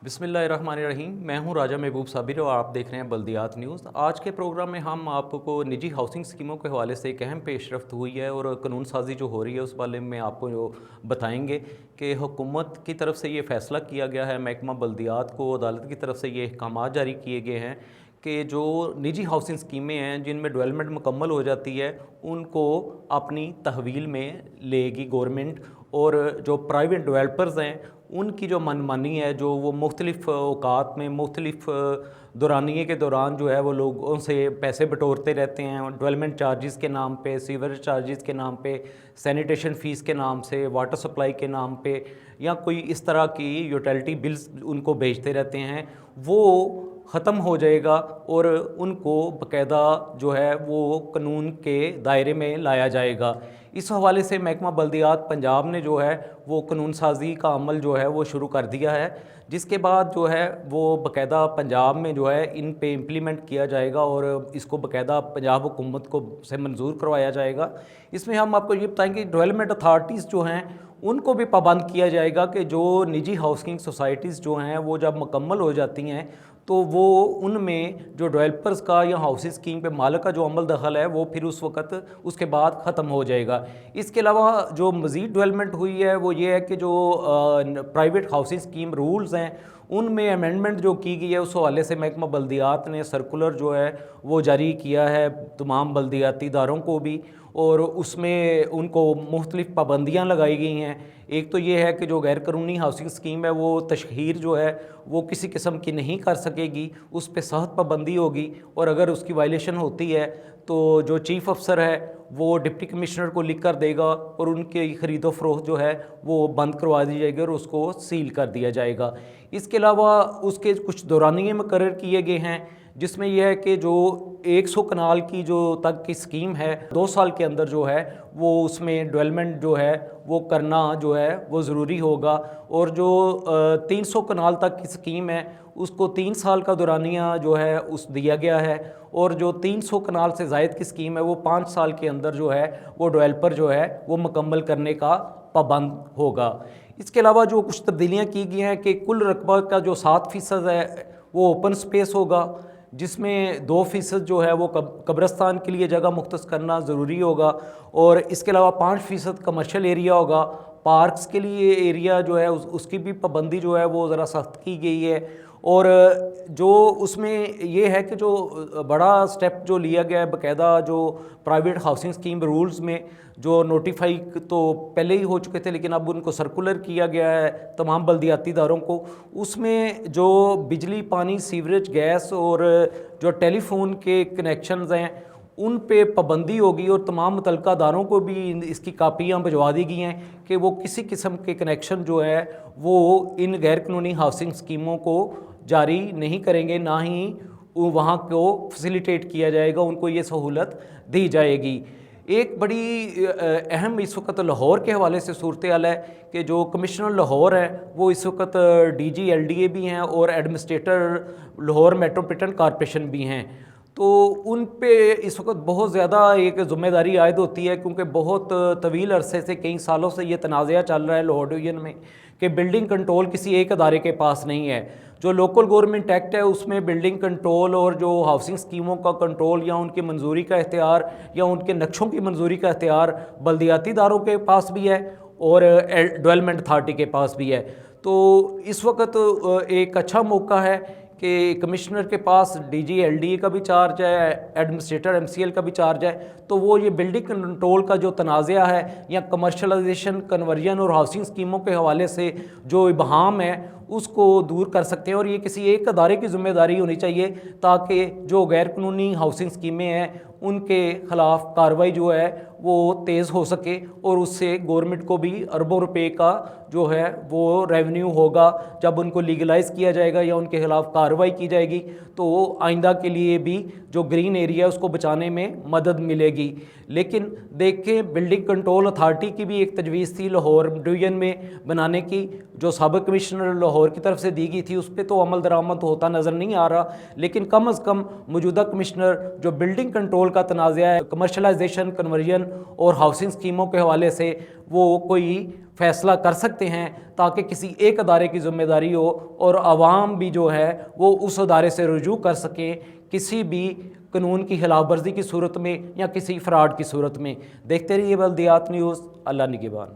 بسم اللہ الرحمن الرحیم۔ میں ہوں راجہ محبوب صابر اور آپ دیکھ رہے ہیں بلدیات نیوز۔ آج کے پروگرام میں ہم آپ کو نجی ہاؤسنگ اسکیموں کے حوالے سے ایک اہم پیش رفت ہوئی ہے اور قانون سازی جو ہو رہی ہے اس والے میں آپ کو جو بتائیں گے کہ حکومت کی طرف سے یہ فیصلہ کیا گیا ہے، محکمہ بلدیات کو عدالت کی طرف سے یہ احکامات جاری کیے گئے ہیں کہ جو نجی ہاؤسنگ اسکیمیں ہیں جن میں ڈیولپمنٹ مکمل ہو جاتی ہے ان کو اپنی تحویل میں لے گی گورنمنٹ، اور جو پرائیویٹ ڈیولپرز ہیں ان کی جو من مانی ہے، جو وہ مختلف اوقات میں مختلف دورانیے کے دوران جو ہے وہ لوگوں سے پیسے بٹورتے رہتے ہیں ڈیولپمنٹ چارجز کے نام پہ، سیوریج چارجز کے نام پہ، سینیٹیشن فیس کے نام سے، واٹر سپلائی کے نام پہ، یا کوئی اس طرح کی یوٹیلٹی بلز ان کو بھیجتے رہتے ہیں، وہ ختم ہو جائے گا اور ان کو باقاعدہ جو ہے وہ قانون کے دائرے میں لایا جائے گا۔ اس حوالے سے محکمہ بلدیات پنجاب نے جو ہے وہ قانون سازی کا عمل جو ہے وہ شروع کر دیا ہے، جس کے بعد جو ہے وہ باقاعدہ پنجاب میں جو ہے ان پہ امپلیمنٹ کیا جائے گا اور اس کو باقاعدہ پنجاب حکومت کو سے منظور کروایا جائے گا۔ اس میں ہم آپ کو یہ بتائیں کہ ڈیولپمنٹ اتھارٹیز جو ہیں ان کو بھی پابند کیا جائے گا کہ جو نجی ہاؤسنگ سوسائٹیز جو ہیں وہ جب مکمل ہو جاتی ہیں تو وہ ان میں جو ڈیولپرز کا یا ہاؤسنگ اسکیم پہ مالک کا جو عمل دخل ہے وہ پھر اس وقت اس کے بعد ختم ہو جائے گا۔ اس کے علاوہ جو مزید ڈیولپمنٹ ہوئی ہے وہ یہ ہے کہ جو پرائیویٹ ہاؤسنگ اسکیم رولز ہیں ان میں امینڈمنٹ جو کی گئی ہے اس حوالے سے محکمہ بلدیات نے سرکولر جو ہے وہ جاری کیا ہے تمام بلدیاتی اداروں کو بھی، اور اس میں ان کو مختلف پابندیاں لگائی گئی ہیں۔ ایک تو یہ ہے کہ جو غیر قانونی ہاؤسنگ اسکیم ہے وہ تشہیر جو ہے وہ کسی قسم کی نہیں کر سکے گی، اس پہ سخت پابندی ہوگی، اور اگر اس کی وائلیشن ہوتی ہے تو جو چیف افسر ہے وہ ڈپٹی کمشنر کو لکھ کر دے گا اور ان کی خرید و فروخت جو ہے وہ بند کروا دی جائے گی اور اس کو سیل کر دیا جائے گا۔ اس کے علاوہ اس کے کچھ دورانیے مقرر کیے گئے ہیں جس میں یہ ہے کہ جو 100 کنال کی جو تک کی اسکیم ہے 2 سال کے اندر جو ہے وہ اس میں ڈیولپمنٹ جو ہے وہ کرنا جو ہے وہ ضروری ہوگا، اور جو 300 کنال تک کی اسکیم ہے اس کو 3 سال کا دورانیہ جو ہے اس دیا گیا ہے، اور جو 300 کنال سے زائد کی اسکیم ہے وہ 5 سال کے اندر جو ہے وہ ڈیولپر جو ہے وہ مکمل کرنے کا پابند ہوگا۔ اس کے علاوہ جو کچھ تبدیلیاں کی گئی ہیں کہ کل رقبہ کا جو 7% ہے وہ اوپن سپیس ہوگا، جس میں 2% جو ہے وہ قبرستان کے لیے جگہ مختص کرنا ضروری ہوگا، اور اس کے علاوہ 5% کمرشل ایریا ہوگا۔ پارکس کے لیے ایریا جو ہے اس کی بھی پابندی جو ہے وہ ذرا سخت کی گئی ہے، اور جو اس میں یہ ہے کہ جو بڑا سٹیپ جو لیا گیا ہے باقاعدہ جو پرائیویٹ ہاؤسنگ اسکیم رولز میں جو نوٹیفائی تو پہلے ہی ہو چکے تھے لیکن اب ان کو سرکولر کیا گیا ہے تمام بلدیاتی اداروں کو، اس میں جو بجلی، پانی، سیوریج، گیس اور جو ٹیلی فون کے کنیکشنز ہیں ان پہ پابندی ہوگی، اور تمام متعلقہ اداروں کو بھی اس کی کاپیاں بھجوا دی گئی ہیں کہ وہ کسی قسم کے کنیکشن جو ہے وہ ان غیر قانونی ہاؤسنگ اسکیموں کو جاری نہیں کریں گے، نہ ہی وہاں کو فیسیلیٹیٹ کیا جائے گا، ان کو یہ سہولت دی جائے گی۔ ایک بڑی اہم اس وقت لاہور کے حوالے سے صورتحال ہے کہ جو کمشنر لاہور ہیں وہ اس وقت D G L D A بھی ہیں اور ایڈمنسٹریٹر لاہور میٹروپولیٹن کارپوریشن بھی ہیں، تو ان پہ اس وقت بہت زیادہ ایک ذمہ داری عائد ہوتی ہے کیونکہ بہت طویل عرصے سے کئی سالوں سے یہ تنازعہ چل رہا ہے لاہور ڈویژن میں کہ بلڈنگ کنٹرول کسی ایک ادارے کے پاس نہیں ہے۔ جو لوکل گورنمنٹ ایکٹ ہے اس میں بلڈنگ کنٹرول اور جو ہاؤسنگ اسکیموں کا کنٹرول یا ان کی منظوری کا اختیار یا ان کے نقشوں کی منظوری کا اختیار بلدیاتی اداروں کے پاس بھی ہے اور ڈیولپمنٹ اتھارٹی کے پاس بھی ہے، تو اس وقت ایک اچھا موقع ہے کہ کمشنر کے پاس D G L D A کا بھی چارج ہے، ایڈمنسٹریٹر ایم سی ایل کا بھی چارج ہے، تو وہ یہ بلڈنگ کنٹرول کا جو تنازعہ ہے یا کمرشلائزیشن، کنورژن اور ہاؤسنگ اسکیموں کے حوالے سے جو ابہام ہے اس کو دور کر سکتے ہیں، اور یہ کسی ایک ادارے کی ذمہ داری ہونی چاہیے تاکہ جو غیر قانونی ہاؤسنگ اسکیمیں ہیں ان کے خلاف کارروائی جو ہے وہ تیز ہو سکے، اور اس سے گورنمنٹ کو بھی اربوں روپے کا جو ہے وہ ریونیو ہوگا۔ جب ان کو لیگلائز کیا جائے گا یا ان کے خلاف کارروائی کی جائے گی تو آئندہ کے لیے بھی جو گرین ایریا اس کو بچانے میں مدد ملے گی۔ لیکن دیکھیں بلڈنگ کنٹرول اتھارٹی کی بھی ایک تجویز تھی لاہور ڈویژن میں بنانے کی جو سابق کمشنر لاہور کی طرف سے دی گئی تھی، اس پہ تو عمل درآمد ہوتا نظر نہیں آ رہا، لیکن کم از کم موجودہ کمشنر جو بلڈنگ کنٹرول کنٹرول کا تنازع ہے، کمرشلائزیشن، کنورژن اور ہاؤسنگ اسکیموں کے حوالے سے وہ کوئی فیصلہ کر سکتے ہیں تاکہ کسی ایک ادارے کی ذمہ داری ہو اور عوام بھی جو ہے وہ اس ادارے سے رجوع کر سکیں کسی بھی قانون کی خلاف ورزی کی صورت میں یا کسی فراڈ کی صورت میں۔ دیکھتے رہیے بلدیات نیوز۔ اللہ نگہبان۔